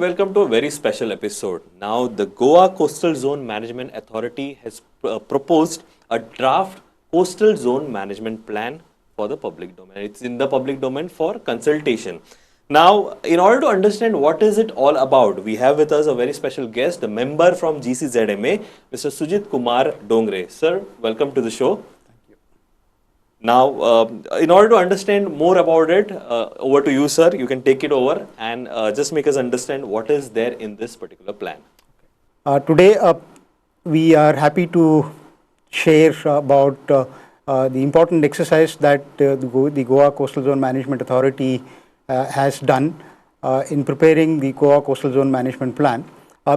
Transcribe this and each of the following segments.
welcome to a very special episode. Now, the Goa Coastal Zone Management Authority has proposed a draft coastal zone management plan for the public domain. It's in the public domain for consultation. Now, in order to understand what is it all about, we have with us a very special guest, a member from GCZMA, Mr. Sujit Kumar Dongre. Sir, welcome to the show. Now, in order to understand more about it, over to you, sir. You can take it over and just make us understand what is there in this particular plan. Today, we are happy to share about the important exercise that the Goa Coastal Zone Management Authority has done in preparing the Goa Coastal Zone Management Plan.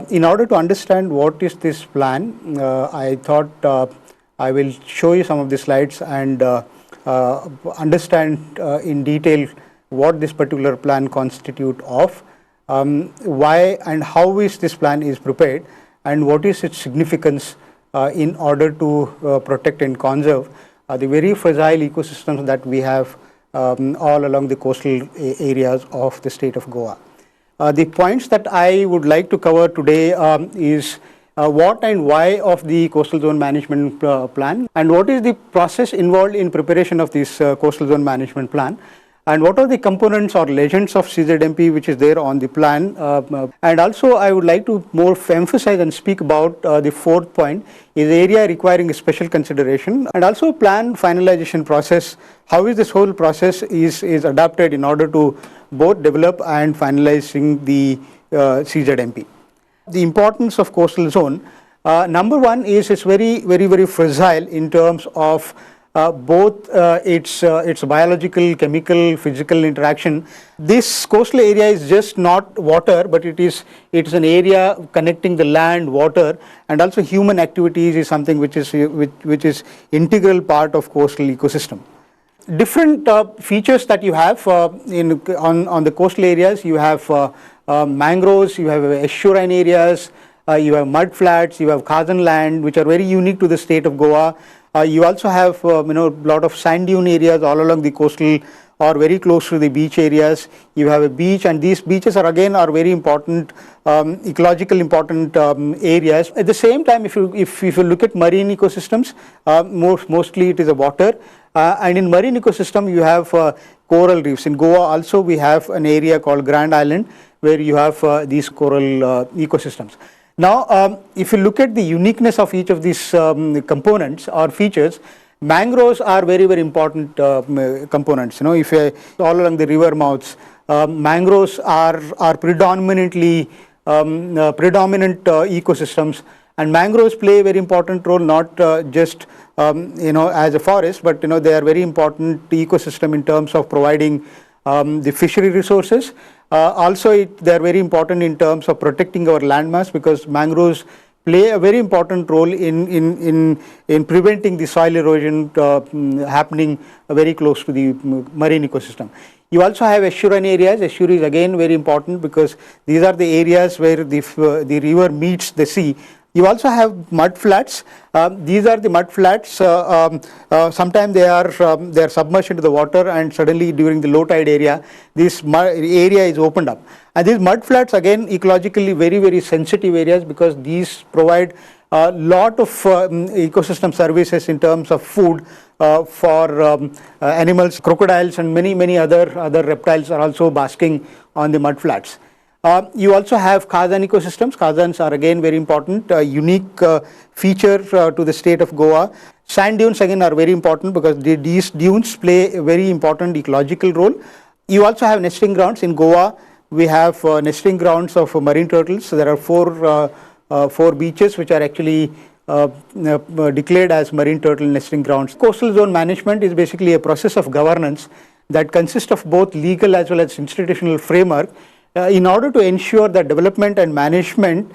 In order to understand what is this plan, I thought I will show you some of the slides and understand in detail what this particular plan constitutes of, why and how is this plan is prepared, and what is its significance in order to protect and conserve the very fragile ecosystems that we have all along the coastal areas of the state of Goa. The points that I would like to cover today is what and why of the coastal zone management plan, and what is the process involved in preparation of this coastal zone management plan, and what are the components or legends of CZMP which is there on the plan. And also I would like to more emphasize and speak about the fourth point is area requiring special consideration, and also plan finalization process. How is this whole process is adapted in order to both develop and finalizing the CZMP. The importance of coastal zone, number one is it's very fragile in terms of both its biological, chemical, physical interaction. This coastal area is just not water, but it's an area connecting the land, water, and also human activities is something which is integral part of coastal ecosystem. Different features that you have on the coastal areas, you have mangroves, you have estuarine areas, you have mud flats, you have Kazan land, which are very unique to the state of Goa. You also have a lot of sand dune areas all along the coastal or very close to the beach areas. You have a beach, and these beaches are very important, ecological important areas. At the same time, if you look at marine ecosystems, mostly it is a water, and in marine ecosystem you have coral reefs. In Goa also we have an area called Grand Island where you have these coral ecosystems. Now, if you look at the uniqueness of each of these components or features, mangroves are very important components. If all along the river mouths, mangroves are predominantly predominant ecosystems, and mangroves play a very important role, not just as a forest, but they are very important ecosystem in terms of providing the fishery resources. Also, they are very important in terms of protecting our landmass, because mangroves play a very important role in preventing the soil erosion happening very close to the marine ecosystem. You also have estuarine areas. Estuaries again very important because these are the areas where the river meets the sea. You also have mud flats. These are the mud flats. Sometimes they are submerged into the water, and suddenly during the low tide area, this area is opened up. And these mud flats again ecologically very sensitive areas, because these provide a lot of ecosystem services in terms of food for animals. Crocodiles and many other reptiles are also basking on the mud flats. You also have Kazan ecosystems. Kazans are again very important, unique feature to the state of Goa. Sand dunes again are very important because these dunes play a very important ecological role. You also have nesting grounds. In Goa, we have nesting grounds of marine turtles. So there are four beaches which are actually declared as marine turtle nesting grounds. Coastal zone management is basically a process of governance that consists of both legal as well as institutional framework in order to ensure that development and management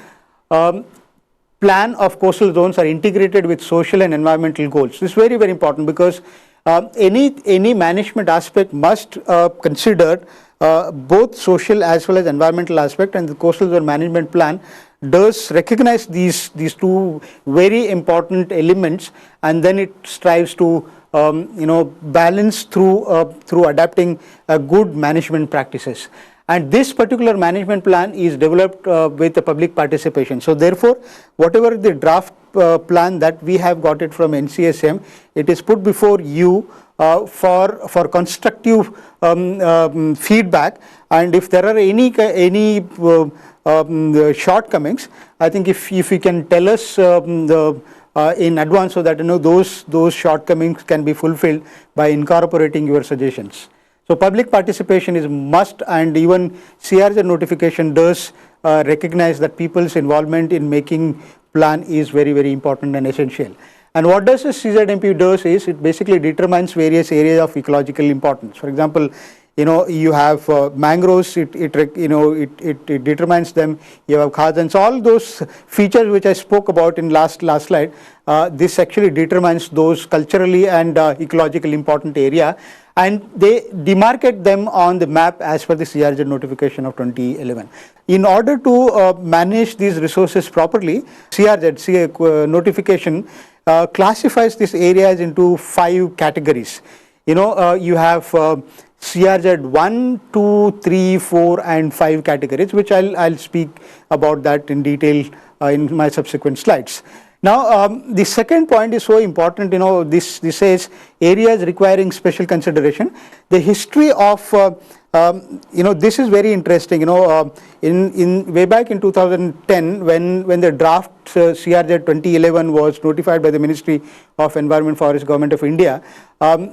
plan of coastal zones are integrated with social and environmental goals. This is very important, because any management aspect must consider both social as well as environmental aspect, and the coastal zone management plan does recognize these two very important elements, and then it strives to balance through adapting good management practices. And this particular management plan is developed with the public participation. So therefore, whatever the draft plan that we have got it from NCSM, it is put before you for constructive feedback. And if there are any shortcomings, I think if you can tell us in advance, so that those shortcomings can be fulfilled by incorporating your suggestions. So public participation is must, and even CRZ notification does recognize that people's involvement in making plan is very, very important and essential. And what does a CZMP does is it basically determines various areas of ecological importance. For example, you have mangroves, it determines them. You have khazans, all those features which I spoke about in last slide. This actually determines those culturally and ecologically important area, and they demarcate them on the map as per the CRZ notification of 2011. In order to manage these resources properly, CRZ notification classifies these areas into 5 categories. You have CRZ 1, 2, 3, 4 and 5 categories, which I'll speak about that in detail in my subsequent slides. Now, the second point is so important. This says areas requiring special consideration. The history of this is very interesting. In way back in 2010, when the draft CRZ 2011 was notified by the Ministry of Environment, Forest, Government of India,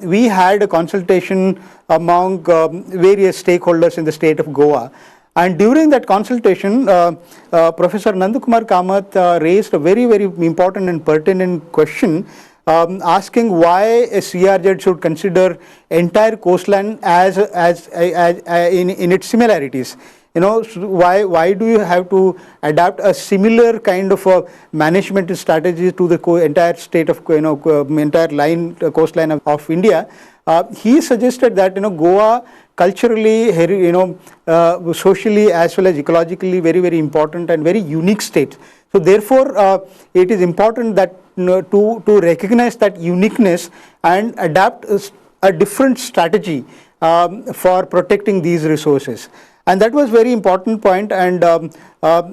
we had a consultation among various stakeholders in the state of Goa. And during that consultation, Professor Nandakumar Kamath raised a very, very important and pertinent question, asking why a CRZ should consider entire coastline as in its similarities. Why do you have to adapt a similar kind of management strategy to the entire state of entire coastline of India? He suggested that Goa culturally, socially as well as ecologically very, very important and very unique state. So therefore, it is important that to recognize that uniqueness and adapt a different strategy for protecting these resources. And that was very important point, and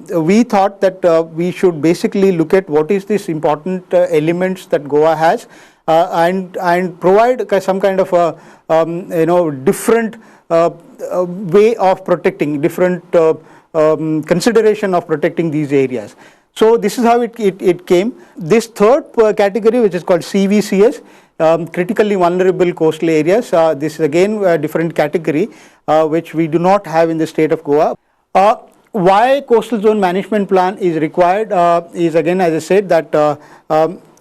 we thought that we should basically look at what is this important elements that Goa has, and provide some kind of a different way of protecting, different consideration of protecting these areas. So this is how it came. This third category, which is called CVCS, critically vulnerable coastal areas, this is again a different category which we do not have in the state of Goa. Why coastal zone management plan is required is, again, as I said, that the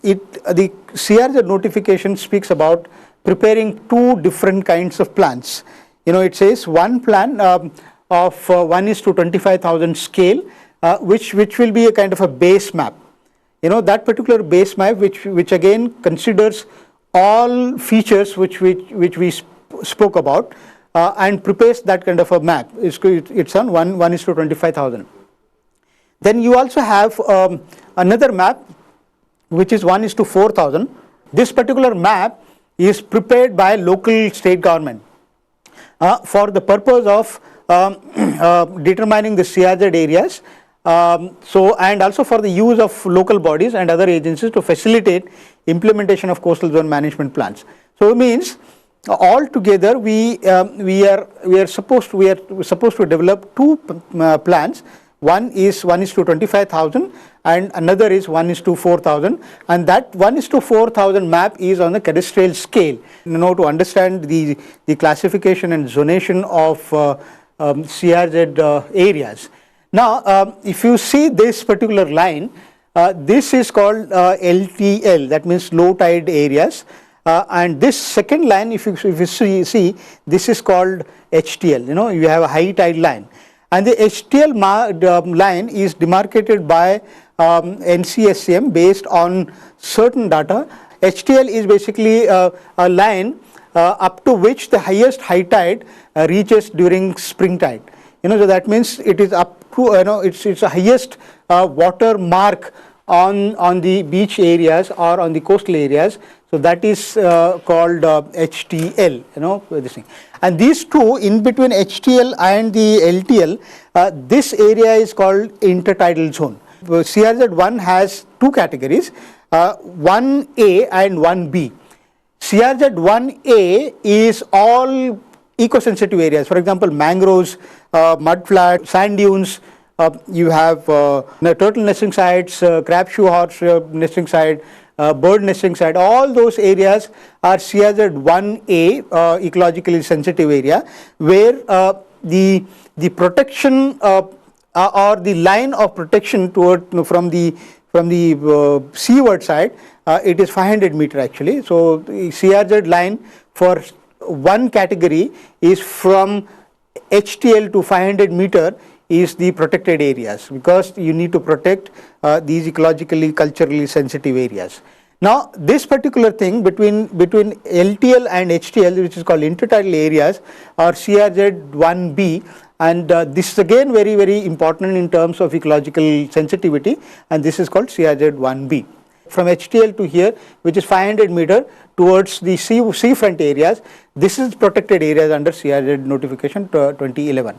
CRZ notification speaks about preparing 2 different kinds of plans. It says one plan of 1:25,000 scale, which will be a kind of a base map. That particular base map, which again considers all features which we spoke about, and prepares that kind of a map. It's on 1:25,000. Then you also have another map, which is 1:4,000. This particular map is prepared by local state government for the purpose of determining the CRZ areas, and also for the use of local bodies and other agencies to facilitate implementation of coastal zone management plans. So it means all together we are supposed to develop 2 plans. One is 1:25,000 and another is 1:4,000, and that 1:4,000 map is on the cadastral scale. To understand the classification and zonation of CRZ areas. Now, if you see this particular line, this is called LTL, that means low tide areas, and this second line, if you see, this is called HTL. You have a high tide line. And the HTL line is demarcated by NCSM based on certain data. HTL is basically a line up to which the highest high tide reaches during spring tide. So that means it is up to it's the highest water mark on the beach areas or on the coastal areas. So that is called HTL. This thing. And these two, in between HTL and the LTL, this area is called intertidal zone. CRZ1 has two categories, 1A and 1B. CRZ1A is all eco-sensitive areas. For example, mangroves, mudflats, sand dunes. You have turtle nesting sites, crab shoe horse nesting site, bird nesting site. All those areas are CRZ1A, ecologically sensitive area, where the protection or the line of protection toward from the seaward side, it is 500 meter actually. So the CRZ line for one category is from HTL to 500 meter is the protected areas, because you need to protect these ecologically, culturally sensitive areas. Now this particular thing between LTL and HTL, which is called intertidal areas, or CRZ1B, and this is again very, very important in terms of ecological sensitivity, and this is called CRZ1B. From HTL to here, which is 500 meter towards the seafront areas, this is protected areas under CRZ notification 2011.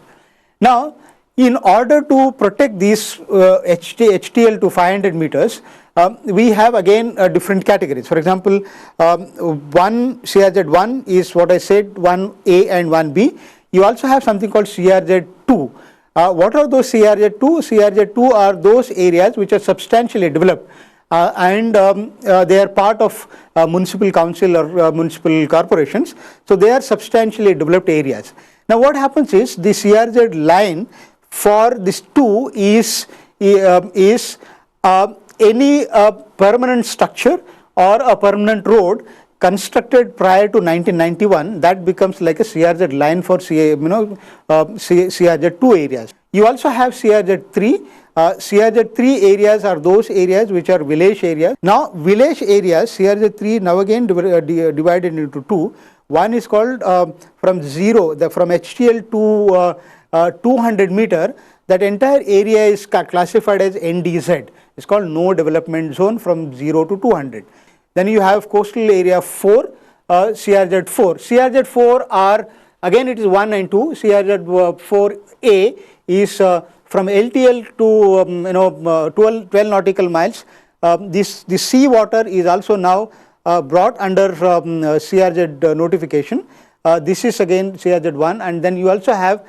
Now, in order to protect these HTL to 500 meters, we have again different categories. For example, one CRZ1 is what I said, 1A and 1B. You also have something called CRZ2. What are those CRZ2? CRZ2 are those areas which are substantially developed and they are part of municipal council or municipal corporations. So they are substantially developed areas. Now what happens is the CRZ line for this 2 is any permanent structure or a permanent road constructed prior to 1991, that becomes like a CRZ line for CRZ2 areas. You also have CRZ3. CRZ3 areas are those areas which are village areas. Now village areas, CRZ3 now again divided into two. One is called from HTL to 200 meter, that entire area is classified as NDZ. It's called no development zone from 0 to 200. Then you have coastal area 4, CRZ4. CRZ4 are, again it is 1 and 2. CRZ4A is from LTL to 12 nautical miles. This sea water is also now brought under CRZ notification. This is again CRZ1, and then you also have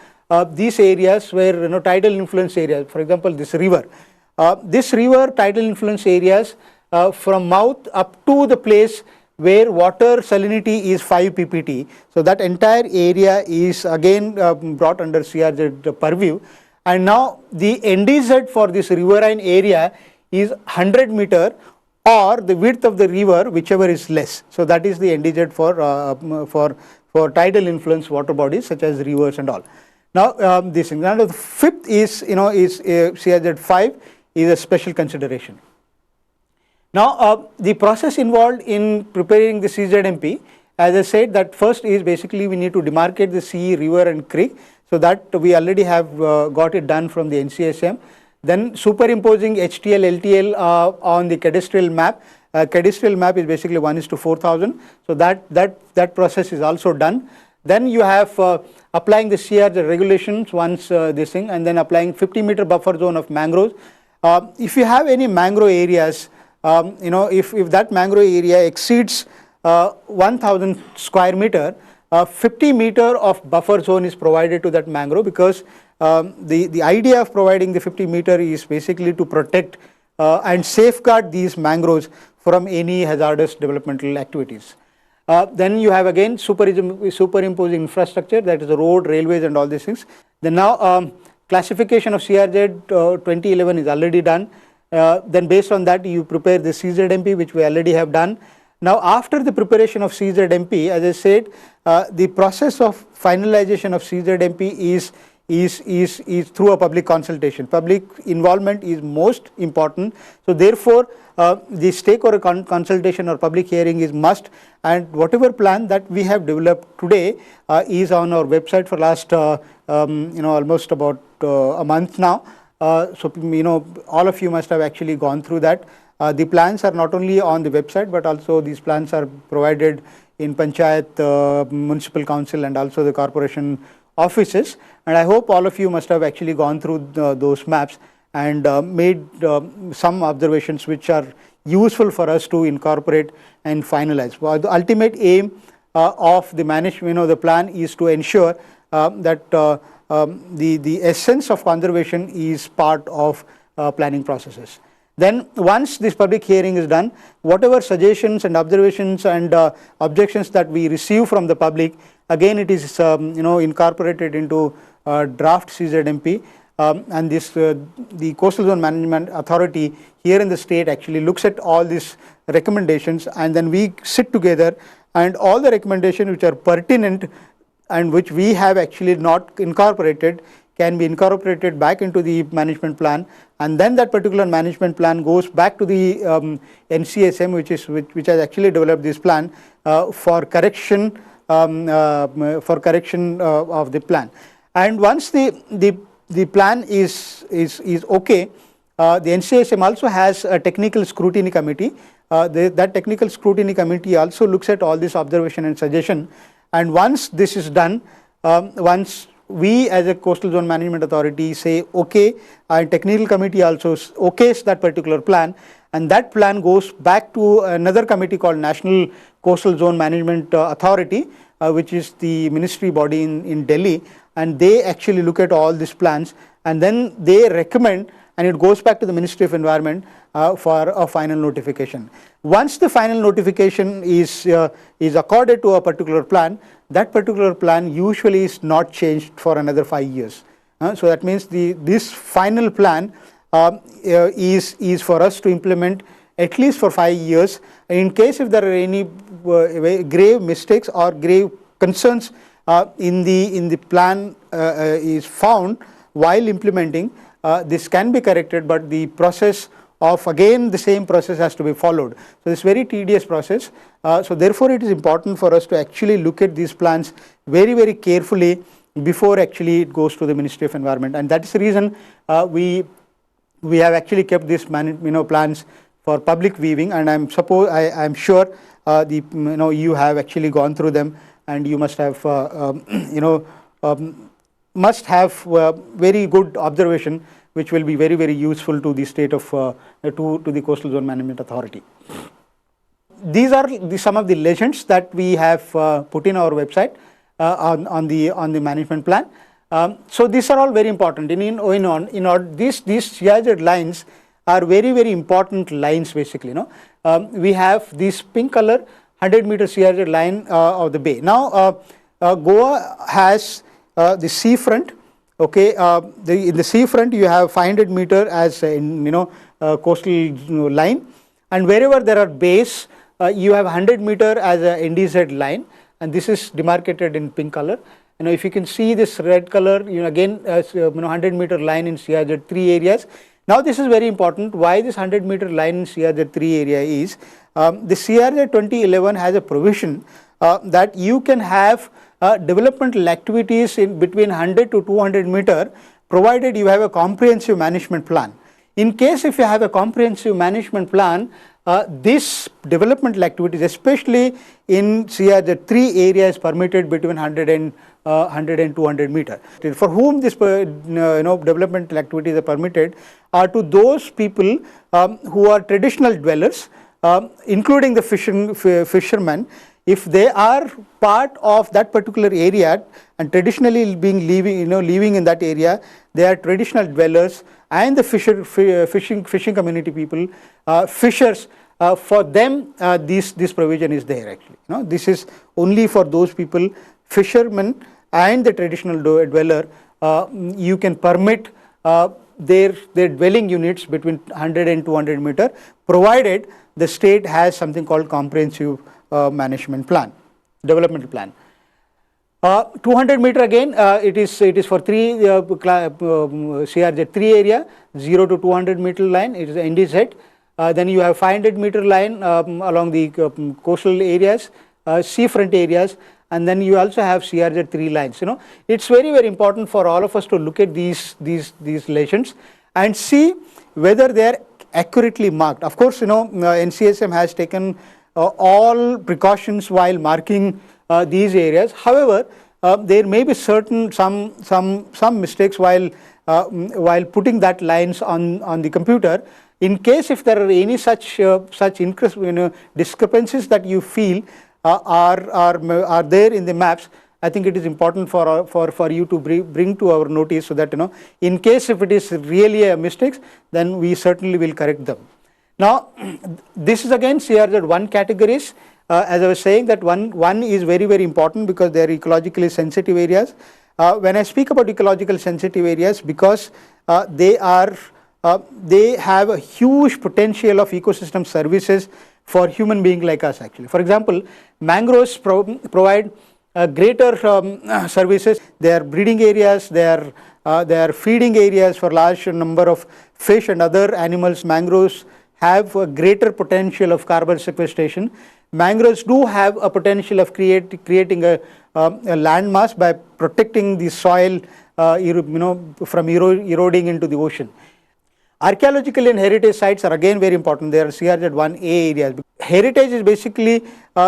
these areas where tidal influence areas. For example, this river. This river tidal influence areas from mouth up to the place where water salinity is 5 ppt. So that entire area is again brought under CRZ purview. And now the NDZ for this riverine area is 100 meter or the width of the river, whichever is less. So that is the NDZ for tidal influence water bodies such as rivers and all. Now this thing. Now the fifth is CRZ5 is a special consideration. Now the process involved in preparing the CZMP, as I said, that first is basically we need to demarcate the sea, river and creek. So that we already have got it done from the NCSM. Then superimposing HTL, LTL on the cadastral map. Cadastral map is basically 1:4000. So that process is also done. Then you have applying the CRZ regulations once this thing, and then applying 50 meter buffer zone of mangroves. If you have any mangrove areas, if that mangrove area exceeds 1000 square meter, 50 meter of buffer zone is provided to that mangrove, because the idea of providing the 50 meter is basically to protect and safeguard these mangroves from any hazardous developmental activities. Then you have again superimposing infrastructure, that is the road, railways and all these things. Then now classification of CRZ 2011 is already done. Then based on that you prepare the CZMP, which we already have done. Now after the preparation of CZMP, as I said, the process of finalization of CZMP is through a public consultation. Public involvement is most important. So therefore the stakeholder consultation or public hearing is must, and whatever plan that we have developed today is on our website for last almost about a month now. So all of you must have actually gone through that. The plans are not only on the website, but also these plans are provided in Panchayat, Municipal Council, and also the corporation offices. And I hope all of you must have actually gone through those maps and made some observations which are useful for us to incorporate and finalize. Well, the ultimate aim of the management, the plan is to ensure that the essence of conservation is part of planning processes. Then once this public hearing is done, whatever suggestions and observations and objections that we receive from the public, again it is incorporated into draft CZMP, and this the Coastal Zone Management Authority here in the state actually looks at all these recommendations, and then we sit together, and all the recommendations which are pertinent and which we have actually not incorporated can be incorporated back into the management plan, and then that particular management plan goes back to the NCSM, which has actually developed this plan for correction of the plan. And once the plan is okay, the NCSM also has a technical scrutiny committee. That technical scrutiny committee also looks at all this observation and suggestion, and once this is done, once we as a Coastal Zone Management Authority say okay, and technical committee also okays that particular plan, and that plan goes back to another committee called National Coastal Zone Management Authority, which is the ministry body in Delhi, and they actually look at all these plans, and then they recommend, and it goes back to the Ministry of Environment for a final notification. Once the final notification is accorded to a particular plan, that particular plan usually is not changed for another 5 years. So that means this final plan is for us to implement at least for 5 years. In case if there are any grave mistakes or grave concerns in the plan is found while implementing, this can be corrected, but the process of again the same process has to be followed. So this very tedious process. So therefore it is important for us to actually look at these plans very, very carefully before actually it goes to the Ministry of Environment, and that is the reason we have actually kept these plans for public viewing, and I'm sure you have actually gone through them, and you must have very good observation, which will be very, very useful to the state of to the Coastal Zone Management Authority. These are some of the legends that we have put in our website on the management plan. So these are all very important. These CIZ lines are very, very important lines basically. We have this pink color 100-meter CIZ line of the bay. Now Goa has the seafront. Okay, in the seafront you have 500-meter as a coastal line, and wherever there are bays, you have 100-meter as a NDZ line, and this is demarcated in pink color. If you can see this red color, again 100-meter line in CRZ 3 areas. Now this is very important. Why this 100-meter line in CRZ 3 area is the CRZ 2011 has a provision that you can have developmental activities in between 100 to 200 meter, provided you have a comprehensive management plan. In case if you have a comprehensive management plan, this developmental activities, especially in CRZ 3 area, is permitted between 100 and 200 meter. For whom this developmental activities are permitted are to those people who are traditional dwellers, including the fishermen. If they are part of that particular area and traditionally living in that area, they are traditional dwellers, and the fishing community people, fishers, for them this provision is there actually. This is only for those people, fishermen and the traditional dweller. You can permit their dwelling units between 100 and 200 meter, provided the state has something called comprehensive management plan, developmental plan. 200 meter again, it is for CRZ 3 area, 0 to 200 meter line, it is NDZ. Then you have 500 meter line along the coastal areas, seafront areas, and then you also have CRZ 3 lines. It's very, very important for all of us to look at these legends and see whether they are accurately marked. Of course, NCSM has taken all precautions while marking these areas. However, there may be some mistakes while putting that lines on the computer. In case if there are any such discrepancies that you feel are there in the maps, I think it is important for you to bring to our notice, so that in case if it is really a mistake, then we certainly will correct them. Now, this is again CRZ1 categories. As I was saying, that one is very, very important because they are ecologically sensitive areas. When I speak about ecological sensitive areas, because they have a huge potential of ecosystem services for human beings like us actually. For example, mangroves provide greater services. They are breeding areas, they are feeding areas for large number of fish and other animals. Mangroves have a greater potential of carbon sequestration. Mangroves do have a potential of creating a land mass by protecting the soil from eroding into the ocean. Archaeological and heritage sites are again very important. They are CRZ1A areas. Heritage is basically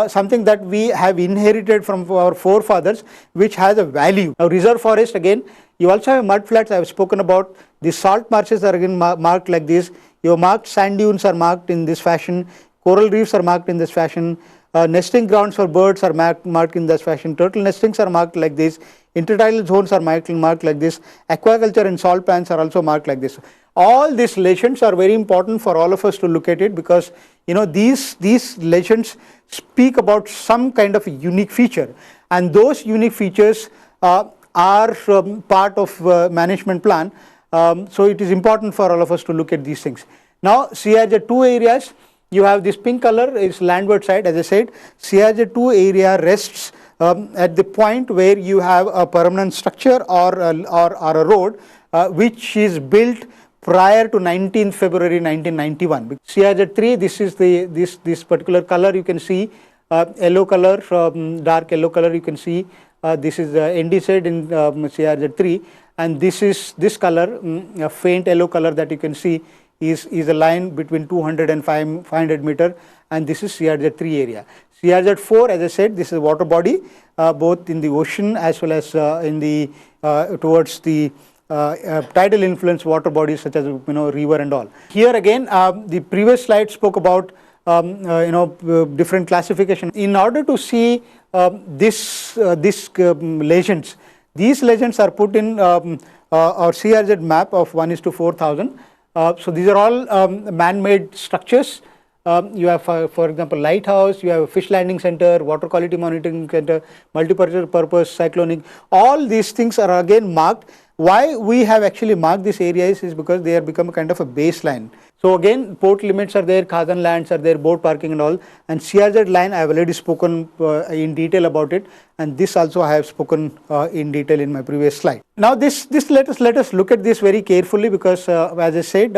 something that we have inherited from our forefathers, which has a value. Now, reserve forest, again, you also have mud flats I have spoken about. The salt marshes are again marked like this. Your marked sand dunes are marked in this fashion. Coral reefs are marked in this fashion. Nesting grounds for birds are marked in this fashion. Turtle nestings are marked like this. Intertidal zones are marked like this. Aquaculture and salt pans are also marked like this. All these legends are very important for all of us to look at it, because these legends speak about some kind of a unique feature, and those unique features are part of management plan. So it is important for all of us to look at these things. Now, CRZ2 areas, you have this pink color is landward side. As I said, CRZ2 area rests at the point where you have a permanent structure or a road which is built prior to 19th February 1991. CRZ3, this is this particular color you can see, yellow color, dark yellow color you can see. This is the NDZ in CRZ3, and this color, a faint yellow color that you can see is a line between 200 and 500 meter, and this is CRZ3 area. CRZ4, as I said, this is a water body, both in the ocean as well as in the towards the tidal influence water bodies such as river and all. Here again, the previous slide spoke about different classification. In order to see these legends, these legends are put in our CRZ map of 1:4000. So these are all man-made structures. You have, for example, lighthouse, you have a fish landing center, water quality monitoring center, multi-purpose cyclonic. All these things are again marked. Why we have actually marked these areas is because they have become a kind of a baseline. So again, port limits are there, Khazan lands are there, boat parking and all. And CRZ line, I have already spoken in detail about it, and this also I have spoken in detail in my previous slide. Now this let us look at this very carefully, because as I said,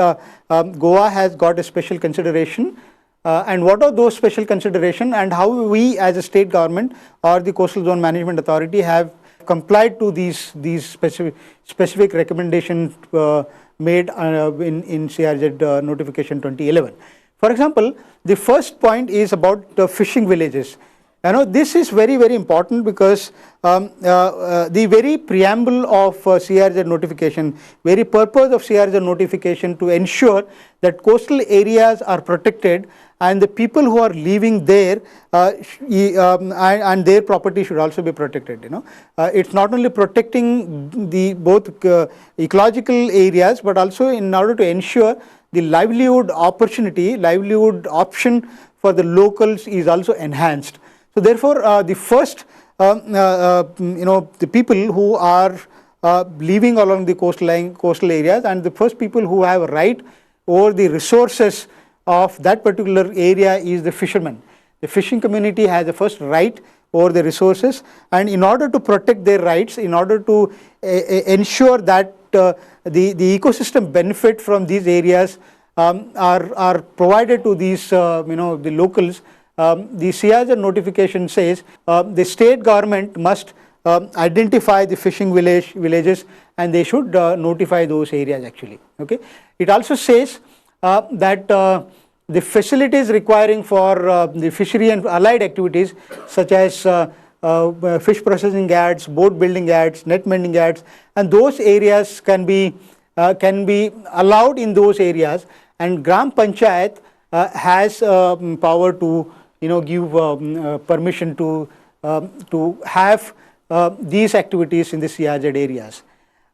Goa has got a special consideration. And what are those special consideration, and how we as a state government or the Coastal Zone Management Authority have complied to these specific recommendations made in CRZ notification 2011. For example, the first point is about fishing villages. This is very, very important, because the very preamble of CRZ notification, very purpose of CRZ notification to ensure that coastal areas are protected and the people who are living there and their property should also be protected. It's not only protecting the both ecological areas, but also in order to ensure the livelihood option for the locals is also enhanced. So therefore, the first, the people who are living along the coastal areas, and the first people who have a right over the resources of that particular area is the fishermen. The fishing community has the first right over the resources, and in order to protect their rights, in order to ensure that the ecosystem benefit from these areas are provided to these the locals. The CRZ notification says the state government must identify the fishing villages, and they should notify those areas actually. Okay. It also says that the facilities requiring for the fishery and allied activities such as fish processing yards, boat building yards, net mending yards, and those areas can be allowed in those areas, and Gram Panchayat has power to give permission to have these activities in the CRZ areas.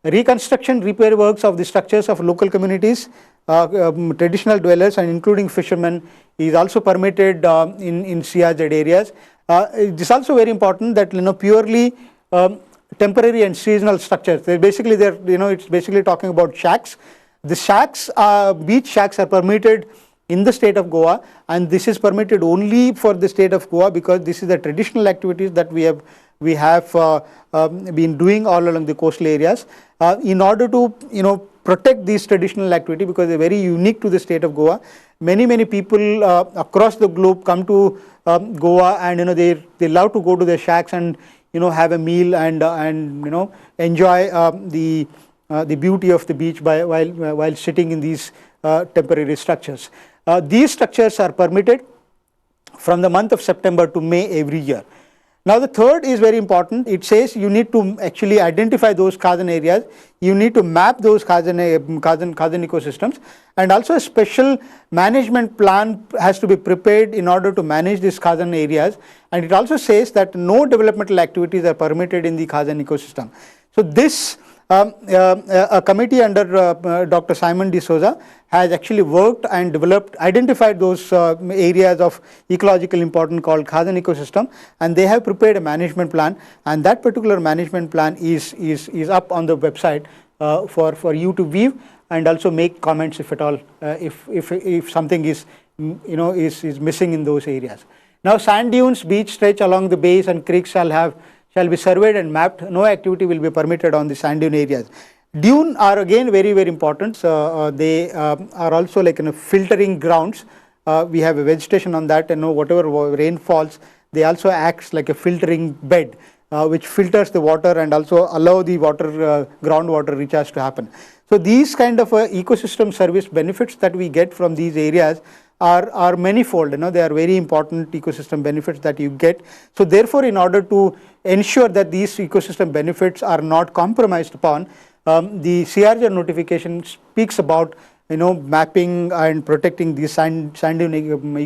Reconstruction, repair works of the structures of local communities, traditional dwellers and including fishermen is also permitted in CRZ areas. It is also very important that purely temporary and seasonal structures. It's basically talking about shacks. The shacks, beach shacks, are permitted in the state of Goa, and this is permitted only for the state of Goa because this is the traditional activities that we have been doing all along the coastal areas. In order to protect these traditional activity, because they're very unique to the state of Goa, many people across the globe come to Goa, and they love to go to their shacks and have a meal and enjoy the beauty of the beach while sitting in these temporary structures. These structures are permitted from the month of September to May every year. Now the third is very important. It says you need to actually identify those Khadan areas, you need to map those Khadan ecosystems, and also a special management plan has to be prepared in order to manage these Khadan areas, and it also says that no developmental activities are permitted in the Khadan ecosystem. So this a committee under Dr. Simon D'Souza has actually worked and identified those areas of ecological importance called Khadan ecosystem, and they have prepared a management plan, and that particular management plan is up on the website for you to view and also make comments if at all if something is missing in those areas. Now sand dunes, beach stretch along the bays and creeks shall be surveyed and mapped. No activity will be permitted on the sand dune areas. Dune are again very important. So, they are also like filtering grounds. We have a vegetation on that, and whatever rain falls, they also acts like a filtering bed, which filters the water and also allow the water groundwater recharge to happen. So these kind of ecosystem service benefits that we get from these areas are manifold. They are very important ecosystem benefits that you get. So therefore, in order to ensure that these ecosystem benefits are not compromised upon, the CRZ notification speaks about mapping and protecting the sand dune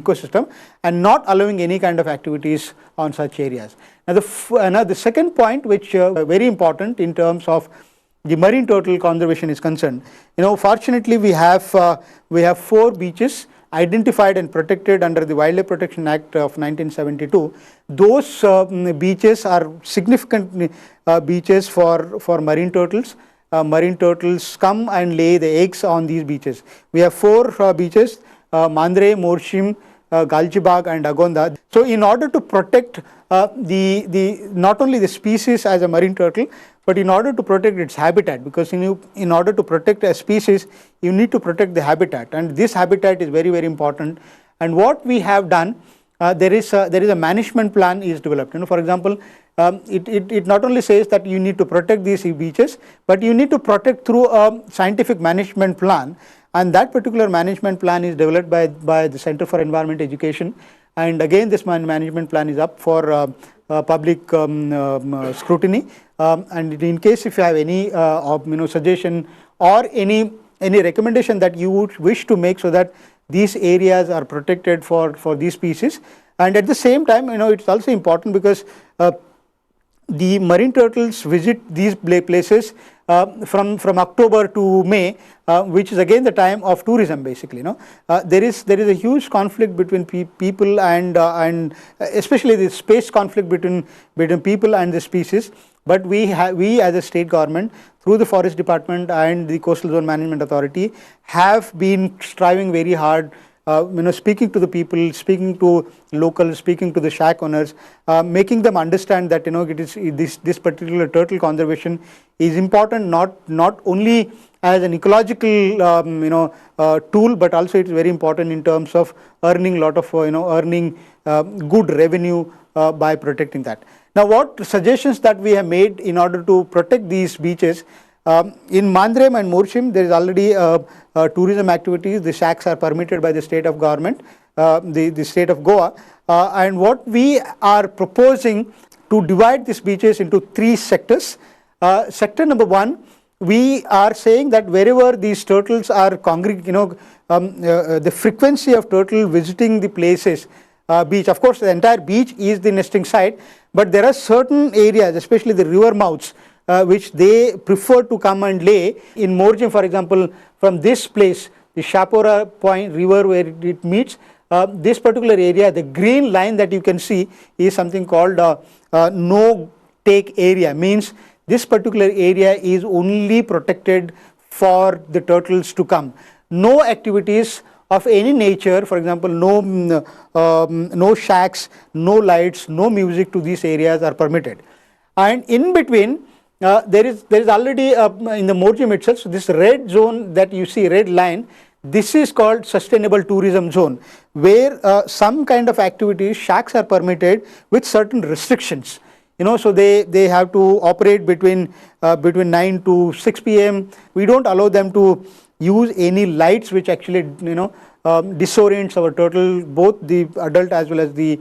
ecosystem and not allowing any kind of activities on such areas. Now the second point, which very important in terms of the marine turtle conservation is concerned, fortunately we have 4 beaches identified and protected under the Wildlife Protection Act of 1972. Those beaches are significant beaches for marine turtles. Marine turtles come and lay the eggs on these beaches. We have 4 beaches, Mandre, Morshim, Galjibag and Agonda. So in order to protect not only the species as a marine turtle, but in order to protect its habitat, because in order to protect a species, you need to protect the habitat, and this habitat is very important. And what we have done, there is a management plan is developed. For example, it not only says that you need to protect these beaches, but you need to protect through a scientific management plan, and that particular management plan is developed by the Center for Environment Education. And again, this management plan is up for public scrutiny, and in case if you have any suggestion or any recommendation that you would wish to make so that these areas are protected for these species. And at the same time, it's also important because the marine turtles visit these places from October to May, which is again the time of tourism. Basically, there is a huge conflict between people and especially the space conflict between people and the species. But we as a state government, through the Forest Department and the Coastal Zone Management Authority, have been striving very hard. Speaking to the people, speaking to locals, speaking to the shack owners, making them understand that it is this particular turtle conservation is important not only as an ecological tool, but also it is very important in terms of earning good revenue by protecting that. Now, what suggestions that we have made in order to protect these beaches? In Mandrem and Morshim, there is already tourism activities. The shacks are permitted by the state of government, the state of Goa. And what we are proposing to divide these beaches into 3 sectors. Sector number 1, we are saying that wherever these turtles are the frequency of turtle visiting the places, beach, of course the entire beach is the nesting site, but there are certain areas, especially the river mouths, which they prefer to come and lay. In Morjim, for example, from this place, the Shapora Point river where it meets, this particular area, the green line that you can see is something called no take area, means this particular area is only protected for the turtles to come. No activities of any nature, for example, no shacks, no lights, no music to these areas are permitted. And in between, there is already in the Morjim itself, so this red zone that you see, red line, this is called sustainable tourism zone, where some kind of activities, shacks are permitted with certain restrictions. So they have to operate between 9 to 6 p.m. We don't allow them to use any lights which actually disorients our turtle, both the adult as well as the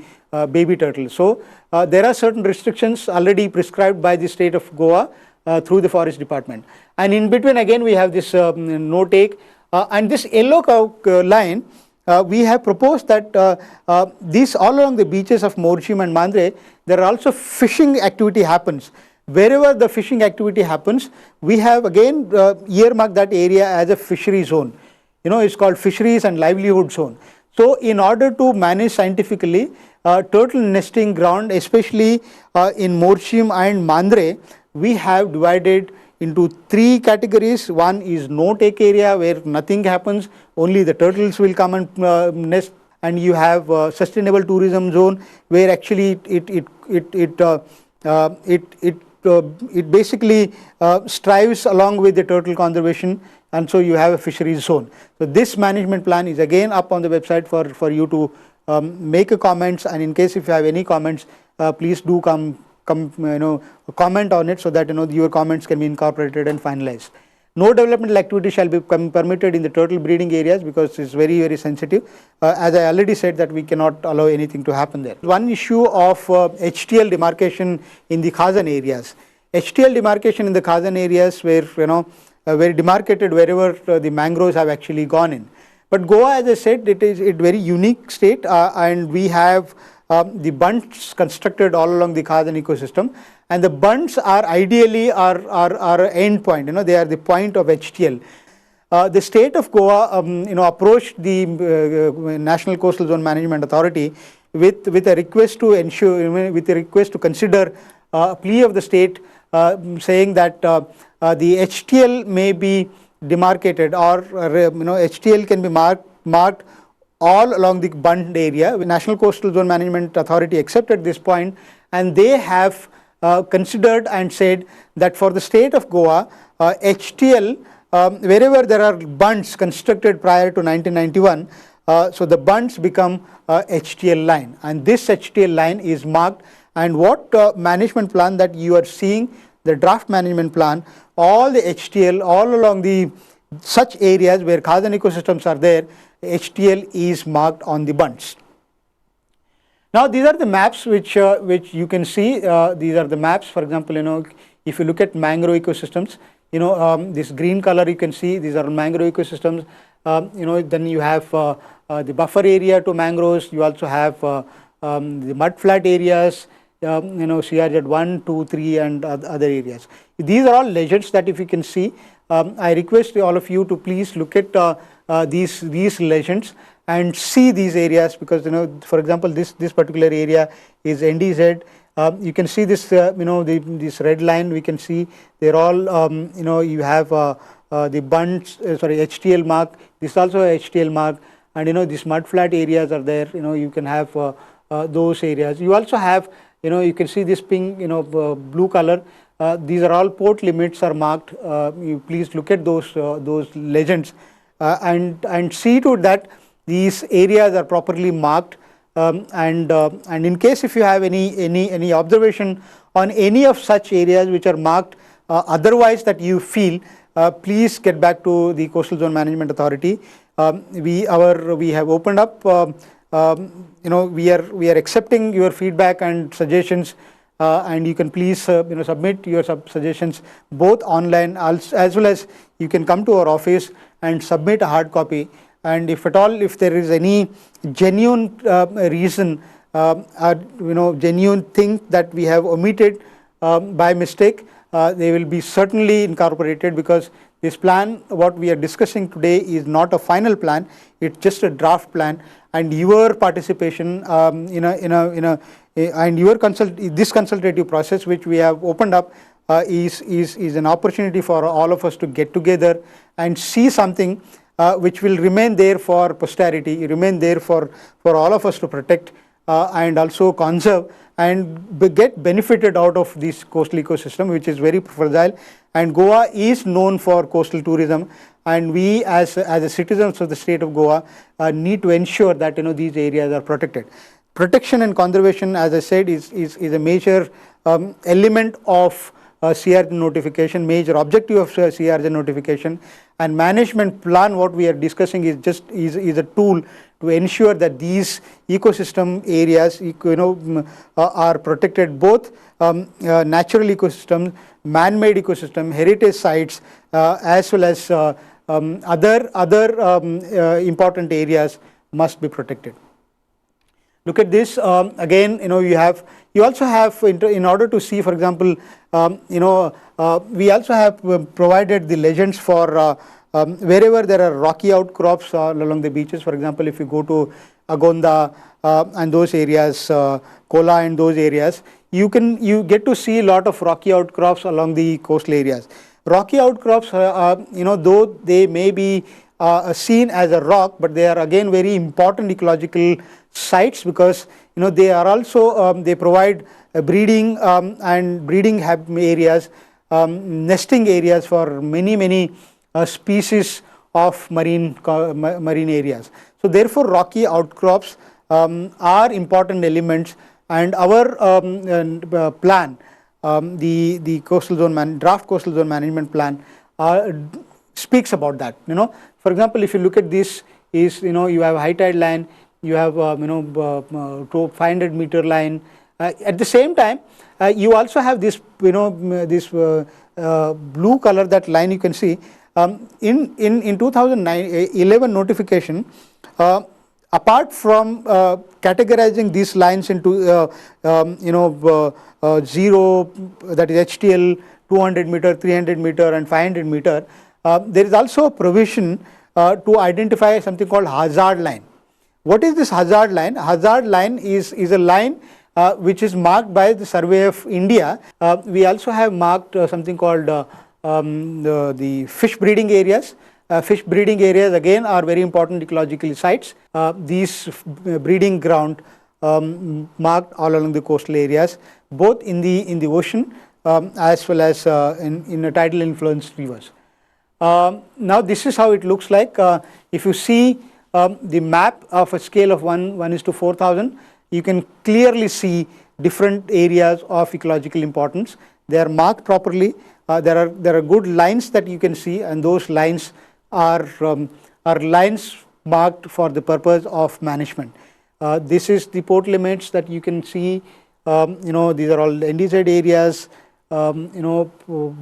baby turtle. So there are certain restrictions already prescribed by the state of Goa through the forest department. And in between again we have this no take, and this yellow line, we have proposed that these all along the beaches of Morjim and Mandre, there are also fishing activity happens. Wherever the fishing activity happens, we have again earmarked that area as a fishery zone. It's called fisheries and livelihood zone. So in order to manage scientifically turtle nesting ground, especially in Morjim and Mandre, we have divided into 3 categories. One is no take area, where nothing happens, only the turtles will come and nest. And you have sustainable tourism zone, where actually it basically strives along with the turtle conservation, and so you have a fisheries zone. So this management plan is again up on the website for you to make a comments, and in case if you have any comments, please do comment on it, so that your comments can be incorporated and finalized. No developmental activity shall be permitted in the turtle breeding areas, because it's very, very sensitive. As I already said, that we cannot allow anything to happen there. One issue of HTL demarcation in the Khazan areas. HTL demarcation in the Khazan areas were very demarcated wherever the mangroves have actually gone in. But Goa, as I said, it is a very unique state, and we have the bunds constructed all along the Khazan ecosystem, and the bunds are ideally our end point. They are the point of HTL. The state of Goa, approached the National Coastal Zone Management Authority with a request to ensure, with a request to consider a plea of the state, saying that the HTL may be demarcated, or HTL can be marked all along the bund area. The National Coastal Zone Management Authority accepted this point, and they have considered and said that for the state of Goa, HTL, wherever there are bunds constructed prior to 1991, so the bunds become HTL line, and this HTL line is marked. And what management plan that you are seeing, the draft management plan, all the HTL all along the such areas where Khazan ecosystems are there, HTL is marked on the bunds. Now these are the maps which you can see. These are the maps. For example, if you look at mangrove ecosystems, this green color you can see, these are mangrove ecosystems. Then you have the buffer area to mangroves. You also have the mud flat areas, CRZ 1, 2, 3 and other areas. These are all legends that if you can see. I request all of you to please look at these legends and see these areas, because for example, this particular area is NDZ. You can see this this red line. We can see they're all you have the bunds, HTL mark. This is also a HTL mark, and these mud flat areas are there. You can have those areas. You also have you can see this pink blue color. These are all port limits are marked. You please look at those legends and see to that these areas are properly marked. And in case if you have any observation on any of such areas which are marked otherwise that you feel, please get back to the Coastal Zone Management Authority. We have opened up. We are accepting your feedback and suggestions, and you can please submit your suggestions both online as well as you can come to our office and submit a hard copy. And if at all, if there is any genuine reason, genuine thing that we have omitted by mistake, they will be certainly incorporated, because this plan, what we are discussing today, is not a final plan. It's just a draft plan, and your participation and your this consultative process which we have opened up is an opportunity for all of us to get together and see something which will remain there for posterity, remain there for all of us to protect and also conserve and get benefited out of this coastal ecosystem, which is very fragile. And Goa is known for coastal tourism, and we as the citizens of the state of Goa need to ensure that these areas are protected. Protection and conservation, as I said, is a major element of CRZ notification, major objective of CRZ notification. And management plan, what we are discussing, is a tool to ensure that these ecosystem areas are protected, both natural ecosystems, man-made ecosystem, heritage sites, as well as other important areas must be protected. Look at this again. You also have, in order to see, for example, we also have provided the legends for wherever there are rocky outcrops along the beaches. For example, if you go to Agonda and those areas, Kola and those areas, you get to see a lot of rocky outcrops along the coastal areas. Rocky outcrops, though they may be seen as a rock, but they are again very important ecological sites, because they are also they provide breeding and breeding areas, nesting areas for many species of marine areas. So therefore, rocky outcrops are important elements, and our plan, the coastal zone draft coastal zone management plan speaks about that. For example, if you look at this, you have high tide line, you have 500-meter line. At the same time, you also have this this blue color, that line you can see. In 2011 notification, apart from categorizing these lines into 0, that is HTL, 200 meter, 300 meter and 500 meter, there is also a provision to identify something called hazard line. What is this hazard line? Hazard line is a line which is marked by the Survey of India. We also have marked something called the fish breeding areas. Fish breeding areas again are very important ecological sites. These breeding ground marked all along the coastal areas, both in the ocean as well as in tidal influenced rivers. Now this is how it looks like. If you see the map of a scale of 1:4,000, you can clearly see different areas of ecological importance. They are marked properly. There are good lines that you can see, and those lines are lines marked for the purpose of management. This is the port limits that you can see. These are all NDZ areas.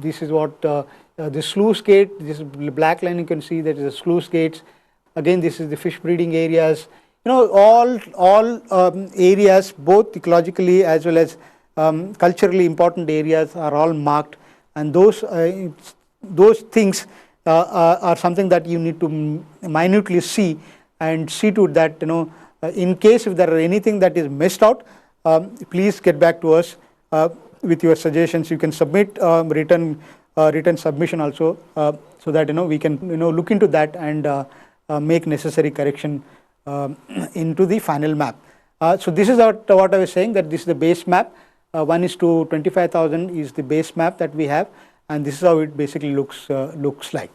This is what the sluice gate. This black line you can see, that is the sluice gates. Again, this is the fish breeding areas. All areas, both ecologically as well as culturally important areas, are all marked, and those things are something that you need to minutely see, and see to it that in case if there are anything that is missed out, please get back to us with your suggestions. You can submit written submission also, so that we can look into that and make necessary correction into the final map. So this is what I was saying, that this is the base map. 1:25,000 is the base map that we have, and this is how it basically looks like.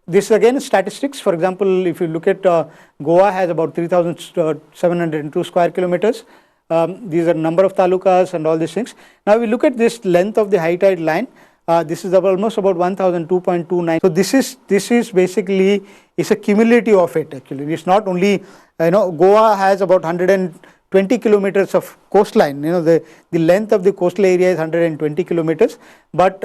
This again is statistics. For example, if you look at Goa has about 3,702 square kilometers. These are number of talukas and all these things. Now we look at this length of the high tide line. This is almost about 1002.29. So this is basically is a cumulative of it. Actually, it's not only Goa has about 120 kilometers of coastline. The length of the coastal area is 120 kilometers. But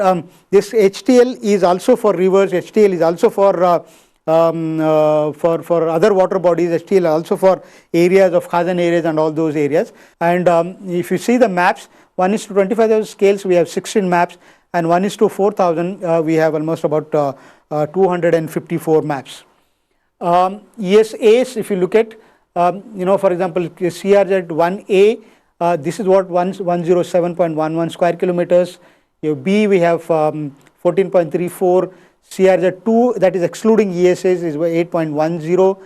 this HTL is also for rivers. HTL is also for other water bodies. HTL also for areas of Khazan areas and all those areas. And if you see the maps, 1:25,000 scales, we have 16 maps, and 1:4,000, we have almost about 254 maps. ESAs, if you look at, for example, CRZ1A, this is what 107.11 square kilometers. B, we have 14.34. CRZ2, that is excluding ESAs, is 8.10.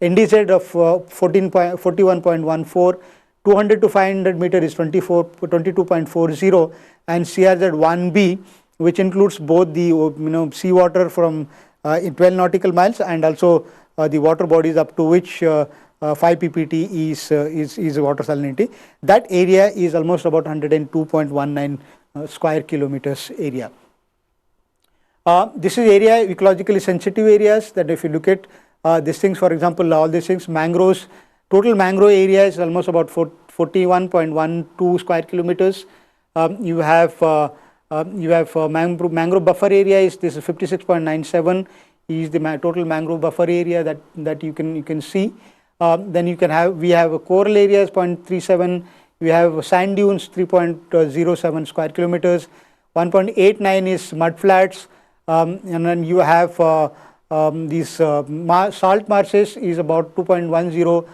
NDZ of 41.14. 200 to 500 meter is 22.40, and CRZ1B, which includes both the seawater from 12 nautical miles and also the water bodies up to which 5 ppt is water salinity. That area is almost about 102.19 square kilometers area. This is area ecologically sensitive areas, that if you look at these things, for example, all these things, mangroves, total mangrove area is almost about 41.12 square kilometers. You have mangrove buffer area is 56.97 is the total mangrove buffer area that you can see. Then we have a coral areas 0.37. We have sand dunes 3.07 square kilometers. 1.89 is mud flats. And then you have these salt marshes is about 2.10,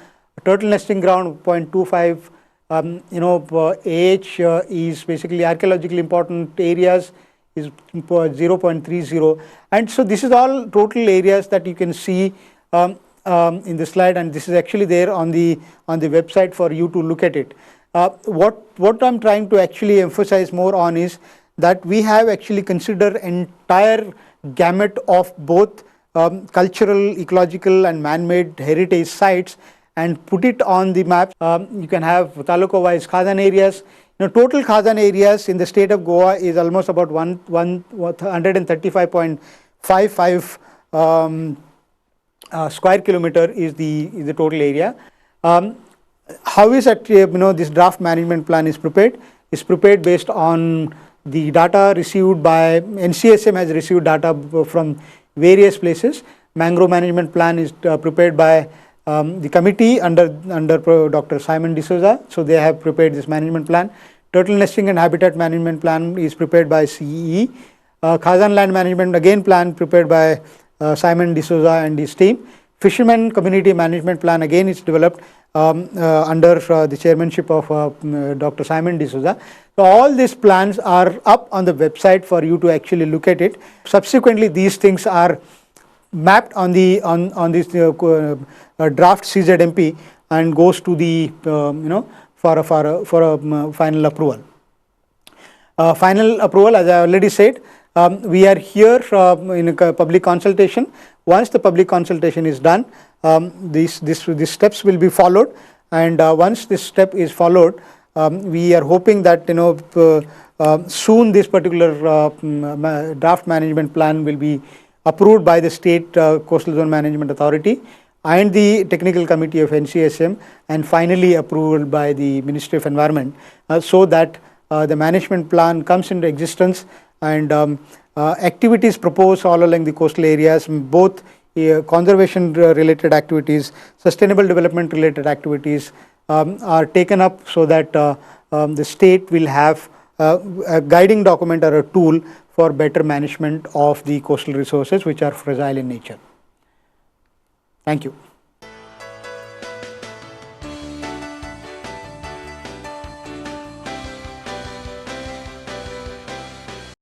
turtle nesting ground 0.25, AH is basically archaeologically important areas is 0.30, and so this is all total areas that you can see in the slide, and this is actually there on the website for you to look at it. What I'm trying to actually emphasize more on is that we have actually considered entire gamut of both cultural, ecological and man-made heritage sites and put it on the map. You can have taluka-wise Khazan areas. Total Khazan areas in the state of Goa is almost about 135.55 square kilometer is the total area. How is that this draft management plan is prepared? Is prepared based on the data received by NCSM has received data from various places. Mangrove management plan is prepared by the committee under Dr. Simon D'Souza. So they have prepared this management plan. Turtle nesting and habitat management plan is prepared by CEE. Khazan land management again plan prepared by Simon D'Souza and his team. Fishermen community management plan again is developed under the chairmanship of Dr. Simon D'Souza. So all these plans are up on the website for you to actually look at it. Subsequently, these things are mapped on this draft CZMP and goes to the for a final approval. Final approval, as I already said, we are here in a public consultation. Once the public consultation is done, these steps will be followed, and once this step is followed, we are hoping that soon this particular draft management plan will be approved by the State Coastal Zone Management Authority and the Technical Committee of NCSM, and finally approved by the Ministry of Environment, so that the management plan comes into existence, and activities proposed all along the coastal areas, both conservation related activities, sustainable development related activities are taken up, so that the state will have a guiding document or a tool for better management of the coastal resources which are fragile in nature. Thank you.